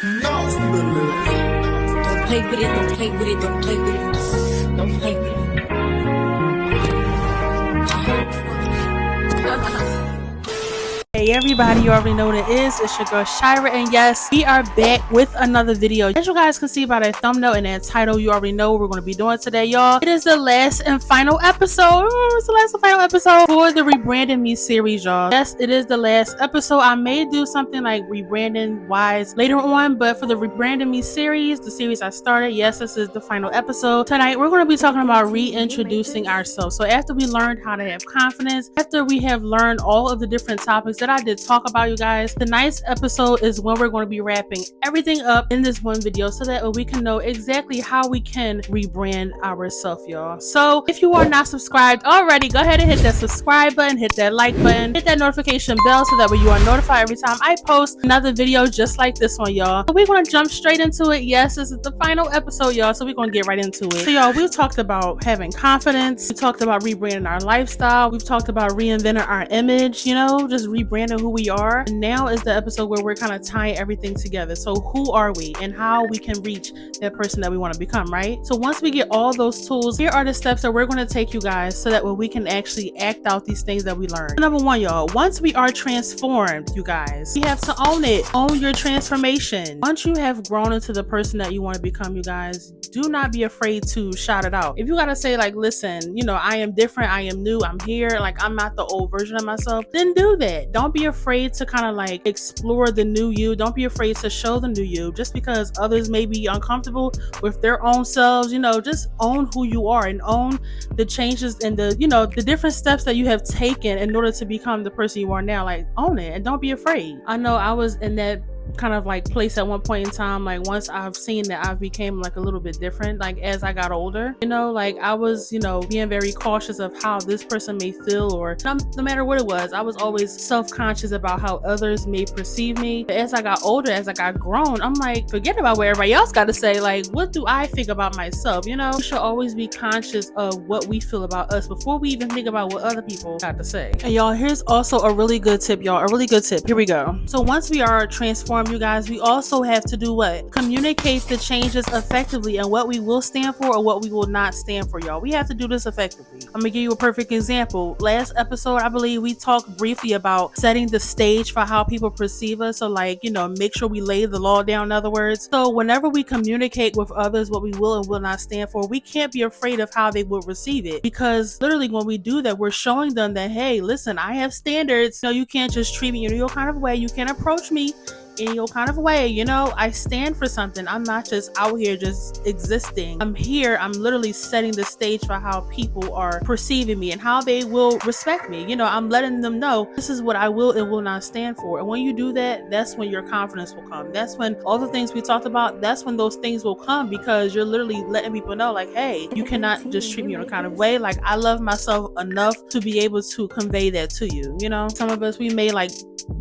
Don't play with it, don't play with it, don't play with it. Don't play with it. Hey everybody, you already know what it is. It's your girl Shira, and yes, we are back with another video. As you guys can see by that thumbnail and that title, you already know what we're going to be doing today, y'all. It is the last and final episode. It's the last and final episode for the Rebranding Me series, y'all. Yes, it is the last episode. I may do something like rebranding wise later on, but for the Rebranding Me series, the series I started, yes, this is the final episode. Tonight, we're going to be talking about reintroducing ourselves. So after we learned how to have confidence, after we have learned all of the different topics that I did talk about, you guys, tonight's episode is when we're going to be wrapping everything up in this one video so that we can know exactly how we can rebrand ourselves, y'all. So if you are not subscribed already, go ahead and hit that subscribe button, hit that like button, hit that notification bell so that way you are notified every time I post another video just like this one, y'all. So we're going to jump straight into it. Yes, this is the final episode, y'all, so we're going to get right into it. So y'all, we've talked about having confidence, we talked about rebranding our lifestyle, we've talked about reinventing our image, you know, just rebranding who we are. And now is the episode where we're kind of tying everything together. So who are we and how we can reach that person that we want to become, right? So once we get all those tools, here are the steps that we're going to take, you guys, so that way we can actually act out these things that we learned. Number one, y'all, once we are transformed, you guys, you have to own it. Own your transformation. Once you have grown into the person that you want to become, you guys, do not be afraid to shout it out. If you got to say like, listen, you know, I am different, I am new, I'm here, like I'm not the old version of myself, then do that. Don't be afraid to kind of like explore the new you. Don't be afraid to show the new you. Just because others may be uncomfortable with their own selves, you know, just own who you are and own the changes and the, you know, the different steps that you have taken in order to become the person you are now. Like, own it and don't be afraid. I know I was in that kind of like place at one point in time, like once I've seen that I became like a little bit different, like as I got older, you know, like I was, you know, being very cautious of how this person may feel, or no matter what it was, I was always self-conscious about how others may perceive me. But as I got older, as I got grown, I'm like, forget about what everybody else got to say. Like, what do I think about myself? You know, we should always be conscious of what we feel about us before we even think about what other people got to say. And y'all, here's also a really good tip, y'all, a really good tip. Here we go. So once we are transformed, you guys, we also have to do what? Communicate the changes effectively and what we will stand for or what we will not stand for, y'all. We have to do this effectively. I'm gonna give you a perfect example. Last episode, I believe we talked briefly about setting the stage for how people perceive us. So like, you know, make sure we lay the law down, in other words. So whenever we communicate with others what we will and will not stand for, we can't be afraid of how they will receive it, because literally when we do that, we're showing them that, hey, listen, I have standards. No, you can't just treat me in your kind of way. You can't approach me in your kind of way, you know. I stand for something. I'm not just out here just existing. I'm here, I'm literally setting the stage for how people are perceiving me and how they will respect me. You know, I'm letting them know this is what I will and will not stand for. And when you do that, that's when your confidence will come. That's when all the things we talked about, that's when those things will come, because you're literally letting people know like, hey, you cannot just treat me in a kind of way. Like, I love myself enough to be able to convey that to you. You know, some of us, we may like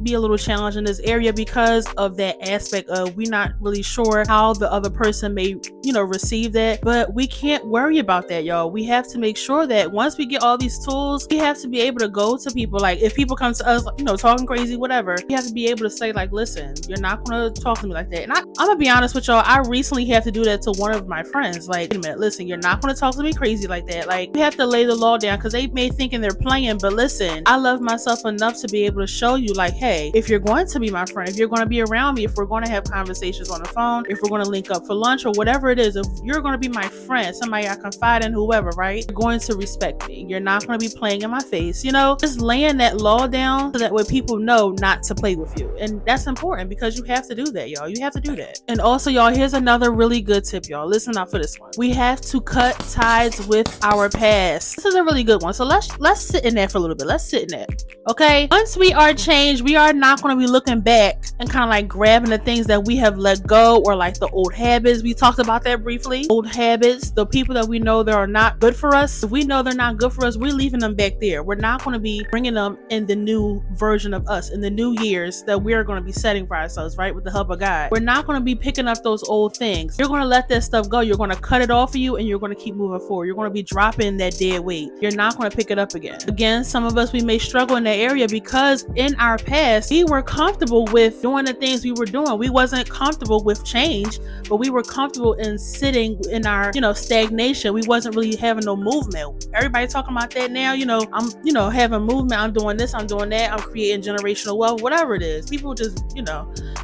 be a little challenged in this area because of that aspect of we're not really sure how the other person may, you know, receive that. But we can't worry about that, y'all. We have to make sure that once we get all these tools, we have to be able to go to people. Like, if people come to us, you know, talking crazy, whatever, we have to be able to say like, listen, you're not going to talk to me like that. And I'm gonna be honest with y'all, I recently had to do that to one of my friends. Like, wait a minute, listen, you're not going to talk to me crazy like that. Like, we have to lay the law down, because they may thinking they're playing, but listen, I love myself enough to be able to show you like, hey, if you're going to be my friend, if you're going to be around me, if we're going to have conversations on the phone, if we're going to link up for lunch or whatever it is, if you're going to be my friend, somebody I confide in, whoever, right, you're going to respect me. You're not going to be playing in my face, you know, just laying that law down so that way people know not to play with you. And that's important, because you have to do that, y'all. You have to do that. And also, y'all, here's another really good tip, y'all. Listen out for this one. We have to cut ties with our past. This is a really good one. So let's sit in that for a little bit. Let's sit in that. Okay. Once we are changed, we are not going to be looking back and kind of like grabbing the things that we have let go, or like the old habits. We talked about that briefly. Old habits, the people that we know that are not good for us. If we know they're not good for us, we're leaving them back there. We're not going to be bringing them in the new version of us, in the new years that we're going to be setting for ourselves, right? With the help of God. We're not going to be picking up those old things. You're going to let that stuff go. You're going to cut it off of you, and you're going to keep moving forward. You're going to be dropping that dead weight. You're not going to pick it up again. Again, some of us, we may struggle in that area because in our past, past, we were comfortable with doing the things we were doing. We wasn't comfortable with change, but we were comfortable in sitting in our, stagnation. We wasn't really having no movement. Everybody talking about that now. I'm, having movement. I'm doing this. I'm doing that. I'm creating generational wealth, whatever it is. People just,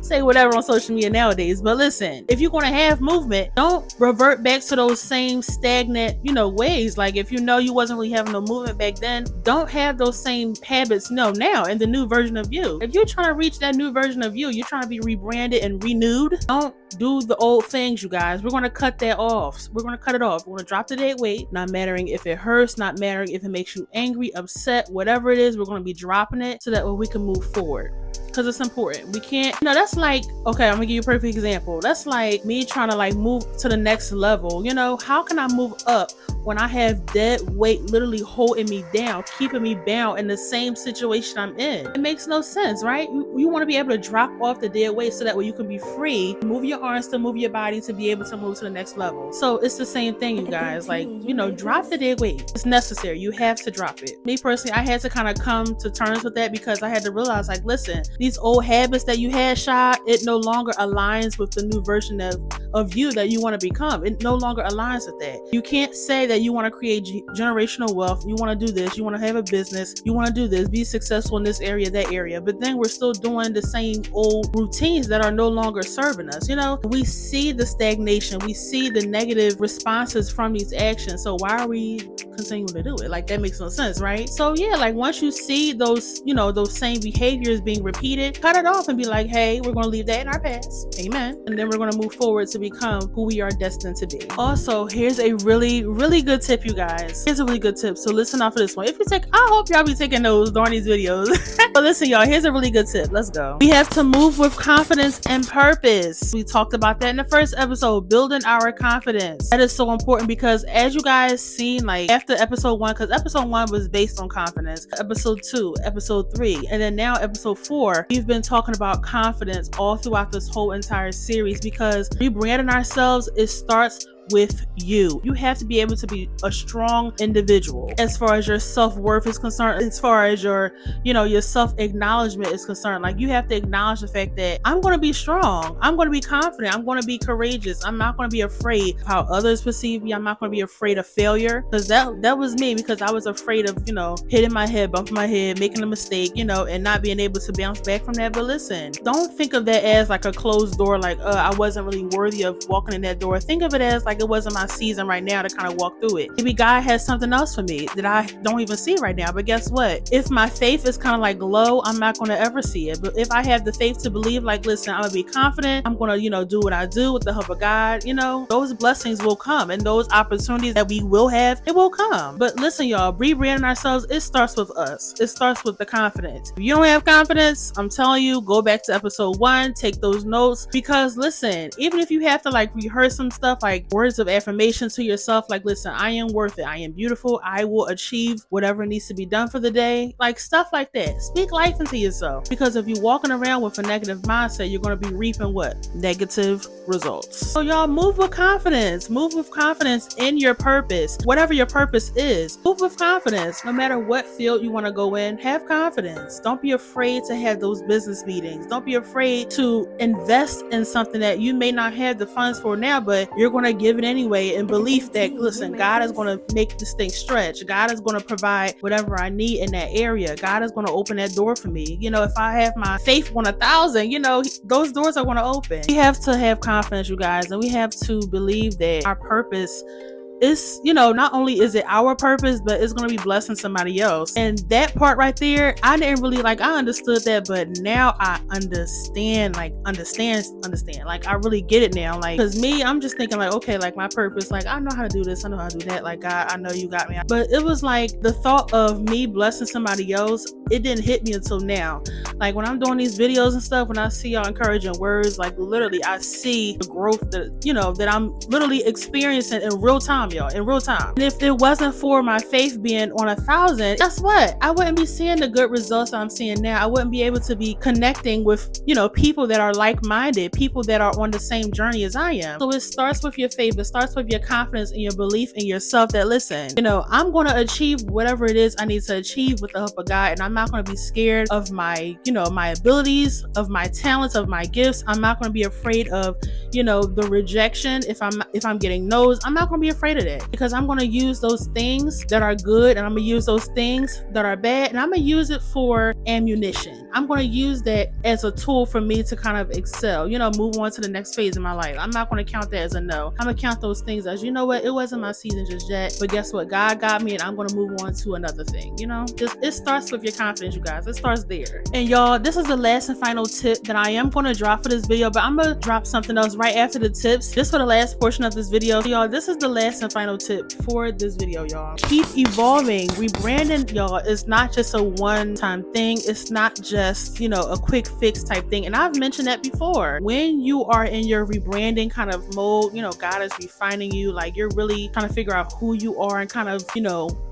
say whatever on social media nowadays. But listen, if you're going to have movement, don't revert back to those same stagnant, ways. Like if you wasn't really having no movement back then, don't have those same habits now in the new version of you. If you're trying to reach that new version of you, you're trying to be rebranded and renewed, don't do the old things, you guys. We're going to cut that off. We're going to cut it off. We're going to drop the dead weight, not mattering if it hurts, not mattering if it makes you angry, upset, whatever it is. We're going to be dropping it so that way we can move forward. Because it's important. We can't, that's like, okay, I'm gonna give you a perfect example. That's like me trying to move to the next level. How can I move up when I have dead weight literally holding me down, keeping me bound in the same situation I'm in? It makes no sense, right? You want to be able to drop off the dead weight so that way you can be free, move your arms to move your body to be able to move to the next level. So it's the same thing, you guys. Drop the dead weight. It's necessary. You have to drop it. Me personally, I had to kind of come to terms with that because I had to realize, listen, these old habits that you had, Shy, it no longer aligns with the new version of you that you want to become. It no longer aligns with that. You can't say that you want to create generational wealth, you want to do this, you want to have a business, you want to do this, be successful in this area, that area, but then we're still doing the same old routines that are no longer serving us. We see the stagnation, we see the negative responses from these actions, so why are we continuing to do it? That makes no sense, right? So yeah, once you see those, those same behaviors being repeated, cut it off and be like, hey, we're going to leave that in our past. Amen. And then we're going to move forward to become who we are destined to be. Also, here's a really, really good tip, you guys. Here's a really good tip. So listen out for this one. I hope y'all be taking those during these videos. But listen, y'all, here's a really good tip. Let's go. We have to move with confidence and purpose. We talked about that in the first episode, building our confidence. That is so important because as you guys seen, after episode 1, because episode 1 was based on confidence, episode 2, episode 3, and then now episode 4, we've been talking about confidence all throughout this whole entire series because rebranding ourselves, it starts with you. You have to be able to be a strong individual as far as your self-worth is concerned, as far as your self-acknowledgement is concerned. You have to acknowledge the fact that I'm going to be strong, I'm going to be confident, I'm going to be courageous, I'm not going to be afraid of how others perceive me, I'm not going to be afraid of failure, because that was me, because I was afraid of hitting my head, bumping my head, making a mistake, and not being able to bounce back from that. But listen, don't think of that as a closed door, I wasn't really worthy of walking in that door. Think of it as it wasn't my season right now to kind of walk through it. Maybe God has something else for me that I don't even see right now. But guess what? If my faith is kind of low, I'm not going to ever see it. But if I have the faith to believe, listen, I'm going to be confident, I'm going to, do what I do with the help of God, those blessings will come, and those opportunities that we will have, it will come. But listen, y'all, rebranding ourselves, it starts with us. It starts with the confidence. If you don't have confidence, I'm telling you, go back to episode 1, take those notes, because listen, even if you have to rehearse some stuff, words of affirmation to yourself, listen, I am worth it, I am beautiful, I will achieve whatever needs to be done for the day, stuff like that. Speak life into yourself, because if you're walking around with a negative mindset, you're going to be reaping what? Negative results. So y'all, move with confidence in your purpose. Whatever your purpose is, move with confidence. No matter what field you want to go in, have confidence. Don't be afraid to have those business meetings. Don't be afraid to invest in something that you may not have the funds for now, but you're going to give it anyway, in belief that, listen, God is going to make this thing stretch. God is going to provide whatever I need in that area. God is going to open that door for me. If I have my faith on 1,000, those doors are going to open. We have to have confidence, you guys, and we have to believe that our purpose it's, not only is it our purpose, but it's going to be blessing somebody else. And that part right there, I didn't really I understood that, but now I understand. I really get it now. Cause me, I'm just thinking okay, my purpose, I know how to do this, I know how to do that. God, I know you got me. But it was the thought of me blessing somebody else, it didn't hit me until now. When I'm doing these videos and stuff, when I see y'all encouraging words, literally I see the growth that, that I'm literally experiencing in real time. time, y'all, in real time. And if it wasn't for my faith being on 1,000, guess what? I wouldn't be seeing the good results I'm seeing now. I wouldn't be able to be connecting with, people that are like-minded, people that are on the same journey as I am. So it starts with your faith. It starts with your confidence and your belief in yourself that, listen, I'm going to achieve whatever it is I need to achieve with the help of God. And I'm not going to be scared of my, my abilities, of my talents, of my gifts. I'm not going to be afraid of, the rejection. If I'm getting no's, I'm not going to be afraid of that, because I'm going to use those things that are good and I'm going to use those things that are bad, and I'm going to use it for ammunition. I'm going to use that as a tool for me to kind of excel, move on to the next phase of my life. I'm not going to count that as a no. I'm going to count those things as, what, it wasn't my season just yet, but guess what? God got me and I'm going to move on to another thing. It starts with your confidence, you guys. It starts there. And y'all, this is the last and final tip that I am going to drop for this video, but I'm going to drop something else right after the tips, just for the last portion of this video. So y'all, this is the last and final tip for this video, y'all. Keep evolving. Rebranding, y'all, is not just a one-time thing. It's not just, a quick fix type thing. And I've mentioned that before. When you are in your rebranding kind of mode, God is refining you. Like, you're really trying to figure out who you are and kind of,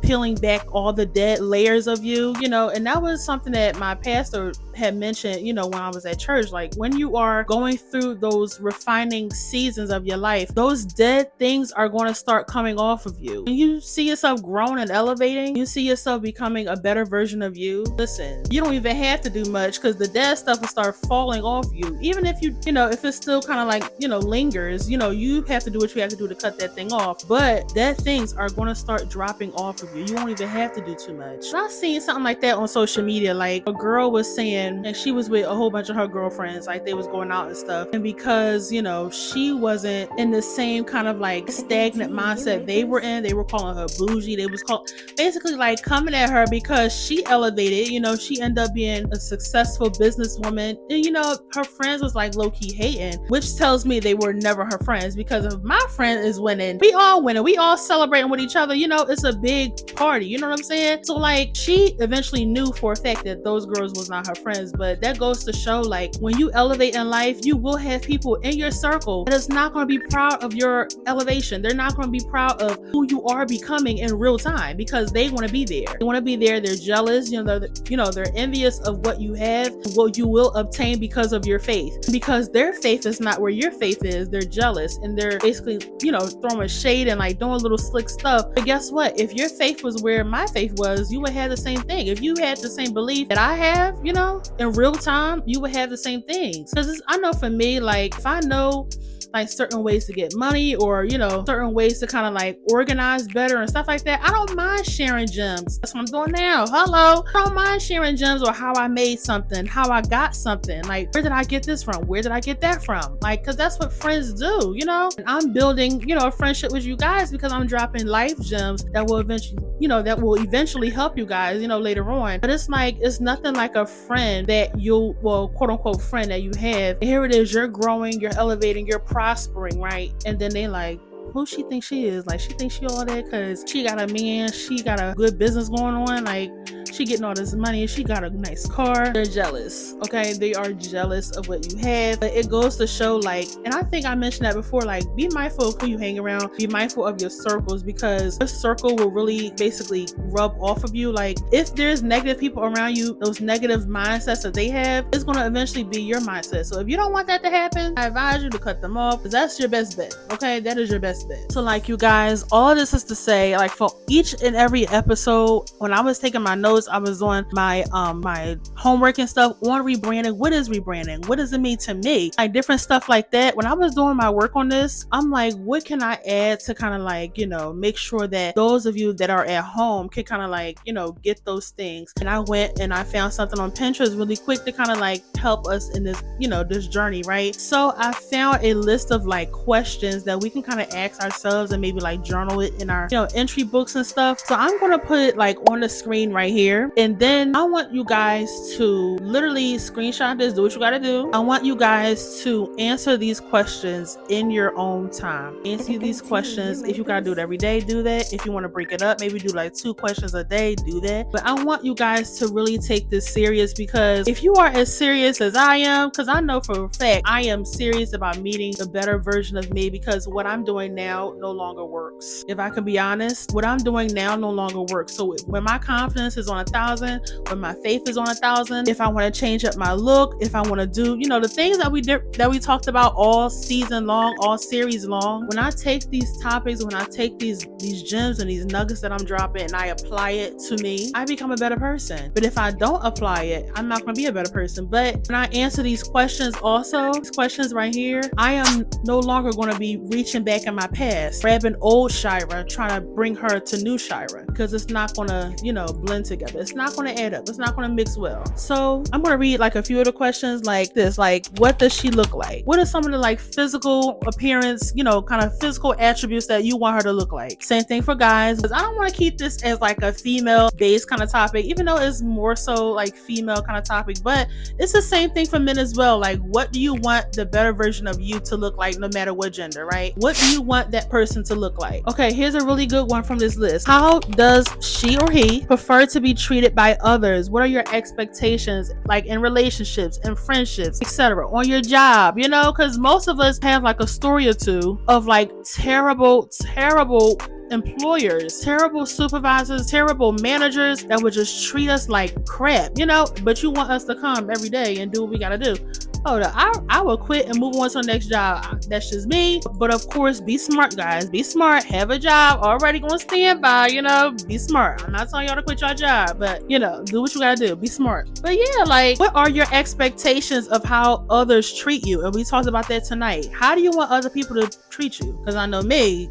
peeling back all the dead layers of you, and that was something that my pastor had mentioned, when I was at church. Like, when you are going through those refining seasons of your life, those dead things are going to start coming off of you. When you see yourself growing and elevating, you see yourself becoming a better version of you. Listen, you don't even have to do much, because the dead stuff will start falling off you. Even if if it's still kind of like, lingers, you have to do what you have to do to cut that thing off. But dead things are going to start dropping off of you. You won't even have to do too much. I seen something like that on social media. Like, a girl was saying, and she was with a whole bunch of her girlfriends, like they was going out and stuff. And because, she wasn't in the same kind of like stagnant mindset they were in, they were calling her bougie. They was basically like coming at her because she elevated, she ended up being a successful businesswoman. And, her friends was like low-key hating, which tells me they were never her friends, because if my friend is winning, we all winning, we all celebrating with each other, it's a big party, you know what I'm saying? So like, she eventually knew for a fact that those girls was not her friends. But that goes to show, like, when you elevate in life, you will have people in your circle that is not going to be proud of your elevation. They're not going to be proud of who you are becoming in real time, because they want to be there. They want to be there. They're jealous. They're envious of what you have, what you will obtain because of your faith. Because their faith is not where your faith is. They're jealous, and they're basically, throwing shade and like doing little slick stuff. But guess what? If your faith was where my faith was, you would have the same thing. If you had the same belief that I have, in real time, you would have the same things. Because I know for me, like, if I know like certain ways to get money, or certain ways to kind of like organize better and stuff like that, I don't mind sharing gems. That's what I'm doing now. Hello. I don't mind sharing gems, or how I made something, how I got something. Like, where did I get this from? Where did I get that from? Like, because that's what friends do, and I'm building, a friendship with you guys, because I'm dropping life gems that will eventually help you guys, later on. But it's like, it's nothing like a friend that quote unquote friend that you have. And here it is, you're growing, you're elevating, you're prospering, right? And then they like, who she thinks she is? Like, she thinks she all that because she got a man, she got a good business going on, like, she getting all this money, she got a nice car. They're jealous, okay? They are jealous of what you have. But it goes to show, like, and I think I mentioned that before, like, be mindful of who you hang around, be mindful of your circles, because your circle will really basically rub off of you. Like, if there's negative people around you, those negative mindsets that they have, it's going to eventually be your mindset. So if you don't want that to happen, I advise you to cut them off, because that's your best bet, okay? That is your best bet. So like, you guys, all of this is to say, like, for each and every episode, when I was taking my notes, I was on my my homework and stuff on rebranding. What is rebranding? What does it mean to me? Like, different stuff like that. When I was doing my work on this, I'm like, what can I add to kind of like, make sure that those of you that are at home can kind of like, get those things. And I went and I found something on Pinterest really quick to kind of like help us in this, this journey, right? So I found a list of like questions that we can kind of ask ourselves and maybe like journal it in our, entry books and stuff. So I'm going to put it like on the screen right here. And then I want you guys to literally screenshot this, do what you got to do. I want you guys to answer these questions in your own time. Answer these questions. If you got to do it every day, do that. If you want to break it up, maybe do like 2 questions a day, do that. But I want you guys to really take this serious, because if you are as serious as I am, because I know for a fact I am serious about meeting the better version of me, because what I'm doing now no longer works. If I can be honest, what I'm doing now no longer works. So when my confidence is on 1,000, when my faith is on 1,000, if I want to change up my look, if I want to do, the things that we talked about all season long, all series long, when I take these topics, when I take these gems and these nuggets that I'm dropping and I apply it to me, I become a better person. But if I don't apply it, I'm not going to be a better person. But when I answer these questions also, these questions right here, I am no longer going to be reaching back in my past, grabbing old Shira, trying to bring her to new Shira, because it's not going to, blend together. It's not going to add up. It's not going to mix well. So I'm going to read like a few of the questions like this, like, what does she look like? What are some of the like physical appearance, kind of physical attributes that you want her to look like? Same thing for guys, because I don't want to keep this as like a female based kind of topic, even though it's more so like female kind of topic, but it's the same thing for men as well. Like, what do you want the better version of you to look like, no matter what gender, right? What do you want that person to look like? Okay, here's a really good one from this list. How does she or he prefer to be treated by others? What are your expectations, like in relationships and friendships, etc., on your job? Because most of us have like a story or two of like terrible employers, terrible supervisors, terrible managers that would just treat us like crap, but you want us to come every day and do what we gotta do. I will quit and move on to the next job. That's just me. But of course, be smart, guys. Be smart. Have a job already going to stand by, be smart. I'm not telling y'all to quit your job, but do what you gotta do. Be smart. But yeah, like, what are your expectations of how others treat you? And we talked about that tonight. How do you want other people to treat you? Because I know me,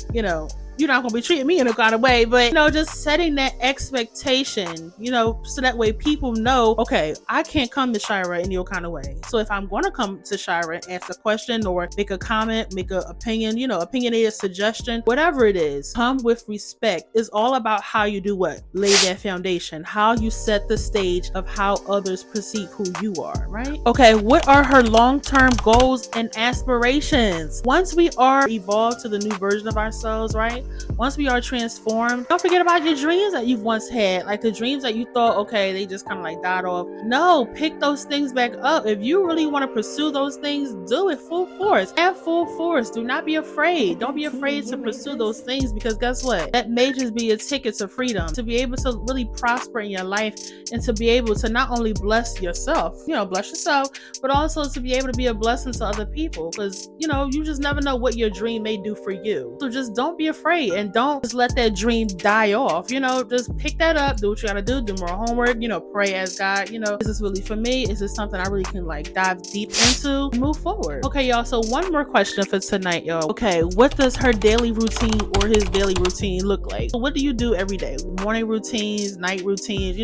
you're not going to be treating me in a kind of way, but just setting that expectation, so that way people know, okay, I can't come to Shira in your kind of way. So if I'm going to come to Shira, ask a question or make a comment, make an opinion, opinionated suggestion, whatever it is, come with respect. It's all about how you do what? Lay that foundation, how you set the stage of how others perceive who you are, right? Okay, what are her long-term goals and aspirations? Once we are evolved to the new version of ourselves, right? Once we are transformed, don't forget about your dreams that you've once had, like the dreams that you thought, okay, they just kind of like died off. No, pick those things back up. If you really want to pursue those things, do it full force. Have full force. Do not be afraid. Don't be afraid to pursue those things, because guess what? That may just be a ticket to freedom, to be able to really prosper in your life and to be able to not only bless yourself, but also to be able to be a blessing to other people, because you just never know what your dream may do for you. So just don't be afraid. And don't just let that dream die off. Just pick that up, do what you gotta do more homework, pray, ask God, is this really for me? Is this something I really can like dive deep into? Move forward. Okay, y'all, so one more question for tonight, y'all. Okay, what does her daily routine or his daily routine look like? So what do you do every day? Morning routines, night routines,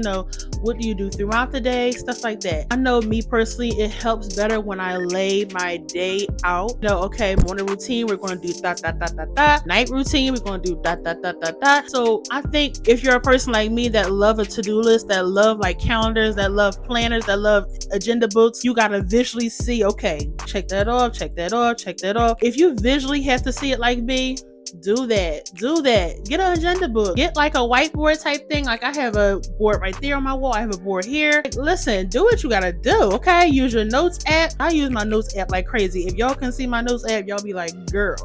what do you do throughout the day? Stuff like that. I know me personally, it helps better when I lay my day out. Okay, morning routine, we're gonna do that. Night routine, we're going to do that. So I think if you're a person like me that love a to-do list, that love like calendars, that love planners, that love agenda books, you got to visually see, okay, check that off. If you visually have to see it like me, do that. Get an agenda book. Get like a whiteboard type thing. Like I have a board right there on my wall. I have a board here. Listen, do what you gotta do. Okay, use your notes app. I use my notes app like crazy. If y'all can see my notes app, y'all be like, girl.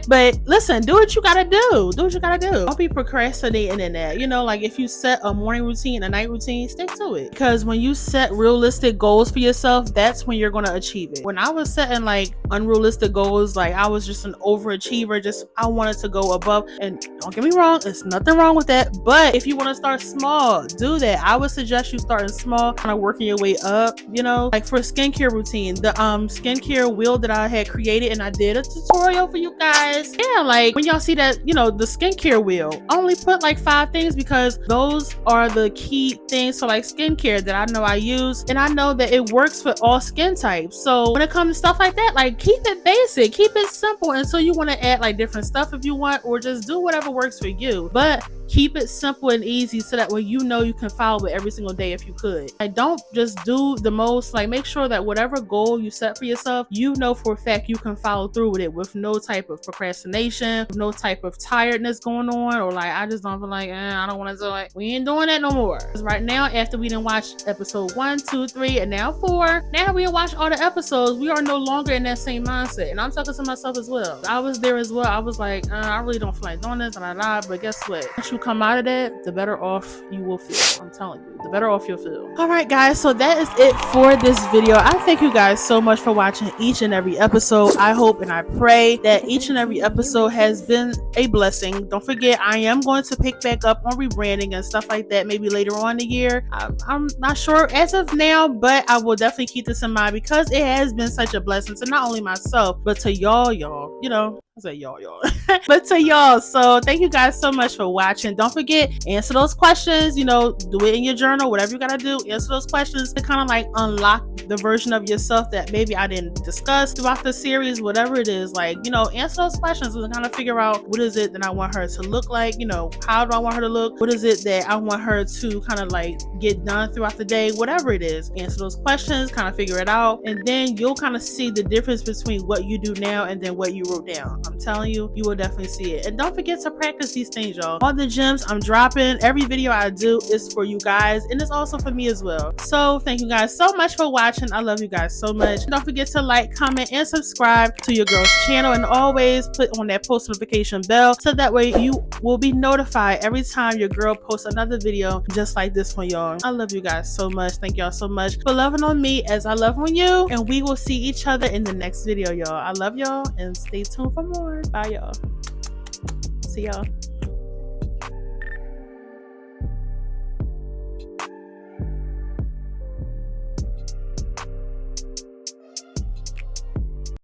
But listen, do what you gotta do. Don't be procrastinating in that. Like if you set a morning routine, a night routine, stick to it. Because when you set realistic goals for yourself, that's when you're gonna achieve it. When I was setting like unrealistic goals, like I was just an overachiever, I wanted to go above. And don't get me wrong, there's nothing wrong with that. But if you want to start small, do that. I would suggest you starting small, kind of working your way up. Like for skincare routine, the skincare wheel that I had created, and I did a tutorial for you guys. Yeah, like when y'all see that, the skincare wheel, I only put like 5 things because those are the key things for like skincare that I know I use, and I know that it works for all skin types. So when it comes to stuff like that, like keep it basic, keep it simple until you want to add like different stuff if you want, or just do whatever works for you. But keep it simple and easy so that way you know you can follow it every single day if you could. Like, don't just do the most. Like, make sure that whatever goal you set for yourself, you know for a fact you can follow through with it with no type of procrastination, with no type of tiredness going on, or like I just don't feel like I don't want to do it. We ain't doing that no more. Because right now, after we done watched episode 1, 2, 3, and now 4, now we watch all the episodes, we are no longer in that same mindset. And I'm talking to myself as well. I was there as well. I was like, I really don't feel like doing this, but guess what? Once you come out of that, the better off you will feel. I'm telling you, the better off you'll feel. All right, guys, so that is it for this video. I thank you guys so much for watching each and every episode. I hope and I pray that each and every episode has been a blessing. Don't forget, I am going to pick back up on rebranding and stuff like that maybe later on in the year. I'm not sure as of now, but I will definitely keep this in mind because it has been such a blessing to not only myself, but to y'all, you know. I say y'all, but to y'all. So thank you guys so much for watching. Don't forget, answer those questions, you know, do it in your journal, whatever you gotta do, answer those questions to kind of like unlock the version of yourself that maybe I didn't discuss throughout the series, whatever it is. Like, you know, answer those questions and kind of figure out what is it that I want her to look like, you know, how do I want her to look, what is it that I want her to kind of like get done throughout the day, whatever it is. Answer those questions, kind of figure it out, and then you'll kind of see the difference between what you do now and then what you wrote down. I'm telling you, you will definitely see it. And don't forget to practice these things, y'all. All the gems I'm dropping, every video I do is for you guys, and it's also for me as well. So thank you guys so much for watching. I love you guys so much. Don't forget to like, comment, and subscribe to your girl's channel, and always put on that post notification bell so that way you will be notified every time your girl posts another video just like this one, y'all. I love you guys so much. Thank y'all so much for loving on me as I love on you, and we will see each other in the next video, y'all. I love y'all, and stay tuned for more. Bye, y'all. See y'all.